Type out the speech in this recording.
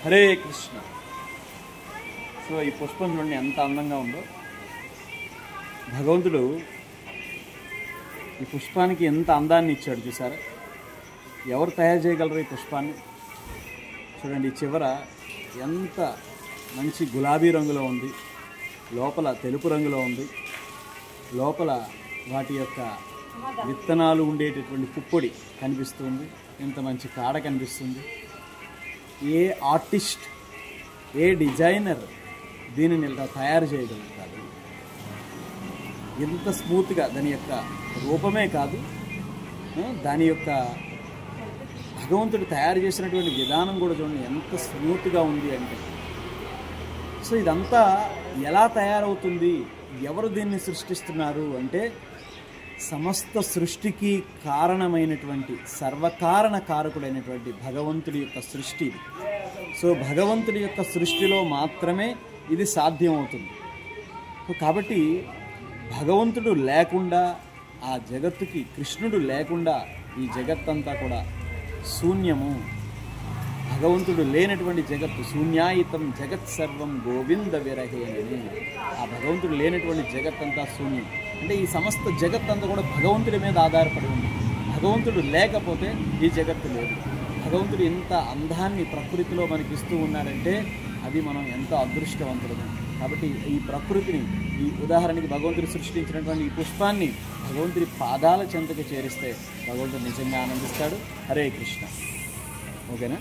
Hare Krishna. So ఈ పుష్పం చూడండి ఎంత అందంగా ఉందో. భగవంతుడు ఈ పుష్పానికి ఎంత అందాన్ని ఇచ్చాడు చూసారా. ఎవరు తయారు చేయగలరు ఈ పుష్పాన్ని? చూడండి చివర ఎంత మంచి గులాబీ రంగులో ఉంది, లోపల తెలుపు రంగులో ఉంది, లోపల వాటి యొక్క విత్తనాలు ఉండేటటువంటి పుప్పొడి కనిపిస్తుంది, ఎంత మంచి కాడ కనిపిస్తుంది. ఏ ఆర్టిస్ట్, ఏ డిజైనర్ దీనిని ఇలా తయారు చేయగలుగుతాడు? ఎంత స్మూత్గా దాని యొక్క రూపమే కాదు, దాని యొక్క భగవంతుడు తయారు చేసినటువంటి విధానం కూడా చూడండి ఎంత స్మూత్గా ఉంది అంటే. సో ఇదంతా ఎలా తయారవుతుంది, ఎవరు దీన్ని సృష్టిస్తున్నారు అంటే సమస్త సృష్టికి కారణమైనటువంటి సర్వకారణ కారకుడైనటువంటి భగవంతుడి యొక్క సృష్టి ఇది. సో భగవంతుడి యొక్క సృష్టిలో మాత్రమే ఇది సాధ్యమవుతుంది. కాబట్టి భగవంతుడు లేకుండా ఆ జగత్తుకి, కృష్ణుడు లేకుండా ఈ జగత్తంతా కూడా శూన్యము. భగవంతుడు లేనటువంటి జగత్తు శూన్యాయితం జగత్ సర్వం గోవింద విరహేణి. ఆ భగవంతుడు లేనటువంటి జగత్తంతా శూన్యం. అంటే ఈ సమస్త జగత్తంతా కూడా భగవంతుడి మీద ఆధారపడి ఉంది. భగవంతుడు లేకపోతే ఈ జగత్తు లేదు. భగవంతుడు ఎంత అందాన్ని ప్రకృతిలో మనకి ఇస్తూ ఉన్నాడంటే అది మనం ఎంతో అదృష్టవంతులము. కాబట్టి ఈ ప్రకృతిని, ఈ ఉదాహరణకి భగవంతుడు సృష్టించినటువంటి ఈ పుష్పాన్ని భగవంతుడి పాదాల చెంతకు చేరిస్తే భగవంతుడు నిజంగా ఆనందిస్తాడు. హరే కృష్ణ. ఓకేనా?